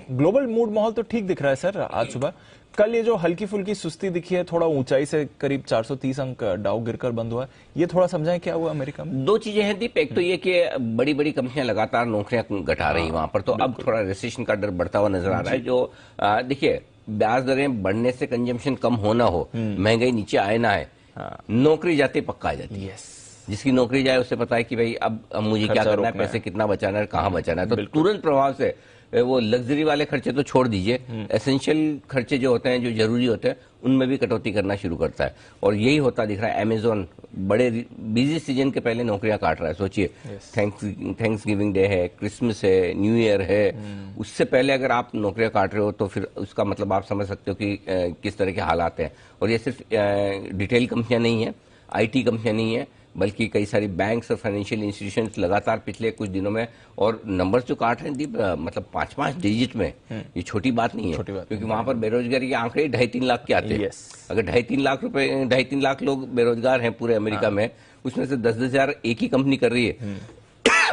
Global mood माहौल तो ठीक दिख रहा है सर आज सुबह। कल ये जो हल्की फुल्की सुस्ती दिखी है, थोड़ा ऊंचाई से करीब 430 अंक डाउ गिरकर बंद हुआ, ये थोड़ा समझाएं क्या हुआ अमेरिका में? दो चीजें हैं दीप, एक तो ये कि बड़ी बड़ी कंपनियां लगातार नौकरियां घटा रही वहां पर, तो अब थोड़ा रिसेशन का डर बढ़ता हुआ नजर आ रहा है। जो देखिए, ब्याज दरें बढ़ने से कंजम्पशन कम होना हो, महंगाई नीचे आए ना है, नौकरी जाते पक्का आ जाती है। जिसकी नौकरी जाए उससे पता है कि भाई अब मुझे क्या करना है, पैसे कितना बचाना है, कहाँ बचाना है, तो तुरंत प्रभाव से वो लग्जरी वाले खर्चे तो छोड़ दीजिए, एसेंशियल खर्चे जो होते हैं, जो जरूरी होते हैं, उनमें भी कटौती करना शुरू करता है। और यही होता दिख रहा है। अमेजोन बड़े बिजी सीजन के पहले नौकरियां काट रहा है। सोचिए, थैंक्स गिविंग डे है, क्रिसमस है, न्यू ईयर है, उससे पहले अगर आप नौकरियां काट रहे हो तो फिर उसका मतलब आप समझ सकते हो कि किस तरह के हालात हैं। और ये सिर्फ डिटेल कंपनियां नहीं है, IT कंपनियां नहीं है, बल्कि कई सारी बैंक्स और फाइनेंशियल इंस्टीट्यूशंस लगातार पिछले कुछ दिनों में, और नंबर्स जो काट रहे हैं दीप, मतलब 5-5 डिजिट में, ये छोटी बात नहीं है, क्योंकि वहां पर बेरोजगारी के आंकड़े 2.5-3 लाख के आते हैं। अगर 2.5-3 लाख रुपए, 2.5-3 लाख लोग बेरोजगार हैं पूरे अमेरिका में, उसमें से 10-10 हजार एक ही कंपनी कर रही है,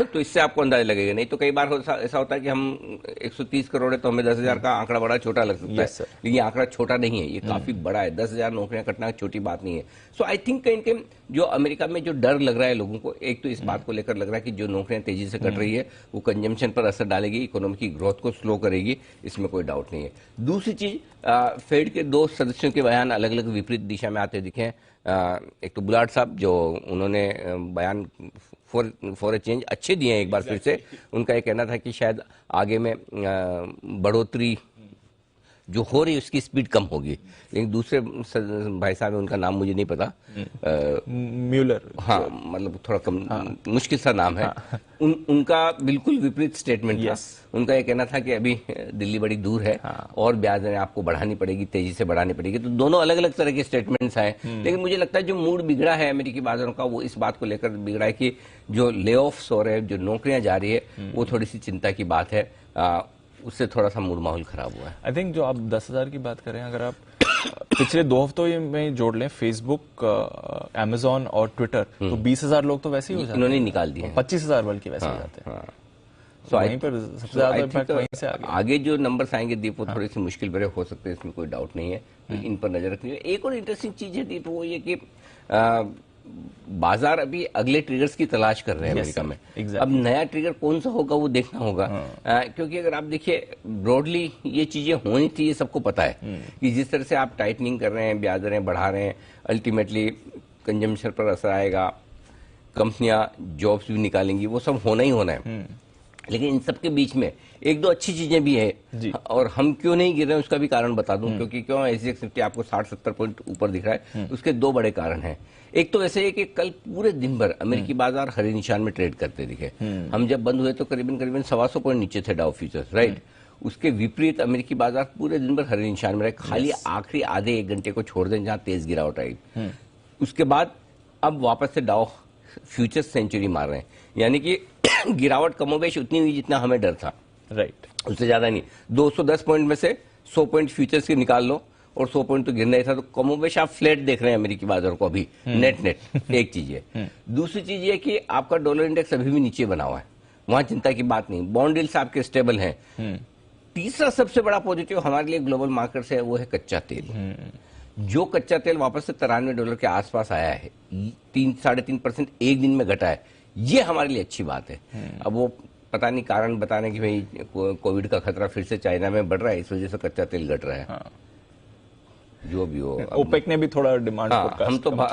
तो इससे आपको अंदाजा लगेगा। नहीं तो कई बार ऐसा होता है कि हम 130 करोड़ है तो हमें 10,000 का आंकड़ा बड़ा छोटा लग सकता है, लेकिन ये आंकड़ा छोटा नहीं है, ये काफी बड़ा है। 10,000 नौकरियां कटना छोटी बात नहीं है। सो आई थिंक कहीं जो अमेरिका में जो डर लग रहा है लोगों को, एक तो इस बात को लेकर लग रहा है कि जो नौकरियां तेजी से कट रही है वो कंजम्पशन पर असर डालेगी, इकोनॉमी की ग्रोथ को स्लो करेगी, इसमें कोई डाउट नहीं है। दूसरी चीज, फेड के 2 सदस्यों के बयान अलग अलग विपरीत दिशा में आते दिखे। एक तो बुलार्ड साहब, जो उन्होंने बयान फॉर ए चेंज अच्छे दिए हैं एक बार फिर से। उनका ये कहना था कि शायद आगे में बढ़ोतरी जो हो रही है उसकी स्पीड कम होगी, लेकिन दूसरे भाई साहब, उनका नाम मुझे नहीं पता, म्यूलर, हाँ, मतलब थोड़ा कम, मुश्किल सा नाम है। उनका बिल्कुल विपरीत स्टेटमेंट था। उनका ये कहना था कि अभी दिल्ली बड़ी दूर है और ब्याज दरें आपको बढ़ानी पड़ेगी, तेजी से बढ़ानी पड़ेगी। तो दोनों अलग अलग तरह के स्टेटमेंट्स आए, लेकिन मुझे लगता है जो मूड बिगड़ा है अमेरिकी बाजारों का, वो इस बात को लेकर बिगड़ा है कि जो ले ऑफ्स हो रहे हैं, जो नौकरियां जा रही है, वो थोड़ी सी चिंता की बात है। उससे थोड़ा सा मूड माहौल खराब हुआ है। आई थिंक जो आप 10,000 की बात करें, अगर आप पिछले 2 हफ्तों में जोड़ लें, फेसबुक, अमेजॉन और ट्विटर, तो 20,000 लोग तो वैसे ही हो जाते हैं। इन्होंने निकाल दिए, 25,000 बल्कि वैसे हो जाते हैं। तो वहीं पर सबसे ज्यादा इम्पैक्ट वहीं से आगे जो नंबर्स आएंगे दीप, वो थोड़ी सी मुश्किल भरे हो सकते हैं, इसमें कोई डाउट नहीं है, तो इन पर नजर रखनी है। एक और इंटरेस्टिंग चीज है दीप, वो ये कि बाजार अभी अगले ट्रिगर्स की तलाश कर रहे हैं अमेरिका में। अब नया ट्रिगर कौन सा होगा वो देखना होगा, क्योंकि अगर आप देखिए ब्रॉडली ये चीजें होनी चाहिए, सबको पता है कि जिस तरह से आप टाइटनिंग कर रहे हैं, ब्याज दरें बढ़ा रहे हैं, अल्टीमेटली कंजम्पशन पर असर आएगा, कंपनियां जॉब्स भी निकालेंगी, वो सब होना ही होना है। लेकिन इन सब के बीच में 1-2 अच्छी चीजें भी है, और हम क्यों नहीं गिर रहे हैं उसका भी कारण बता दूं, क्योंकि क्यों SGX निफ्टी आपको 60-70 पॉइंट ऊपर दिख रहा है, उसके 2 बड़े कारण हैं। एक तो ऐसे है कि कल पूरे दिन भर अमेरिकी बाजार हरे निशान में ट्रेड करते दिखे। हम जब बंद हुए तो करीबन 125 पॉइंट नीचे थे डाउ फ्यूचर्स, राइट। उसके विपरीत अमेरिकी बाजार पूरे दिन भर हरे निशान में रहे, खाली आखिरी आधे 1 घंटे को छोड़ दें जहां तेज गिरावट आई। उसके बाद अब वापस से डाउ फ्यूचर्स सेंचुरी मार रहे हैं, यानी कि गिरावट कमोबेश उतनी हुई जितना हमें डर था, राइट, उससे ज्यादा नहीं। 210 पॉइंट में से 100 पॉइंट फ्यूचर्स के निकाल लो और 100 पॉइंट तो गिरना ही था, तो कमोबेश आप फ्लैट देख रहे हैं अमेरिकी बाजार को अभी, नेट एक चीज है। दूसरी चीज ये कि आपका डॉलर इंडेक्स अभी भी नीचे बना हुआ है, वहां चिंता की बात नहीं, बॉन्ड यील्ड्स आपके स्टेबल हैं। तीसरा सबसे बड़ा पॉजिटिव हमारे लिए ग्लोबल मार्केट से है, वो है कच्चा तेल। जो कच्चा तेल वापस से $93 के आसपास आया है, 3-3.5% एक दिन में घटा है, ये हमारे लिए अच्छी बात है। अब वो पता नहीं कारण बताने कि भाई कोविड का खतरा फिर से चाइना में बढ़ रहा है, इस वजह से कच्चा तेल घट रहा है। जो भी हो, ओपेक ने भी थोड़ा डिमांड,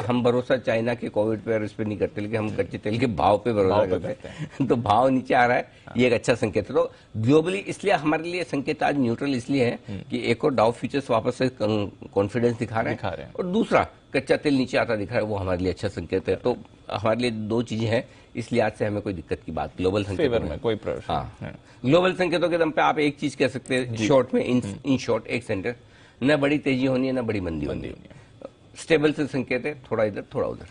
हम भरोसा चाइना के कोविड पे और इस पे नहीं करते, लेकिन हम कच्चे तेल के भाव पे भरोसा करते हैं। तो भाव नीचे आ रहा है, ये एक अच्छा संकेत है। तो ग्लोबली इसलिए हमारे लिए संकेत आज न्यूट्रल इसलिए है कि एक और डाउ फ्यूचर्स वापस से कॉन्फिडेंस दिखा रहे हैं, और दूसरा कच्चा तेल नीचे आता दिख रहा है, वो हमारे लिए अच्छा संकेत है। तो हमारे लिए 2 चीजें हैं, इसलिए आज से हमें कोई दिक्कत की बात ग्लोबल संकेतों में कोई प्रश्न, ग्लोबल संकेतों के दम पे आप एक चीज कह सकते हैं शॉर्ट में, इन शॉर्ट एक सेंटेंस, न बड़ी तेजी होनी है न बड़ी मंदी होनी है, स्टेबल से संकेत है, थोड़ा इधर थोड़ा उधर।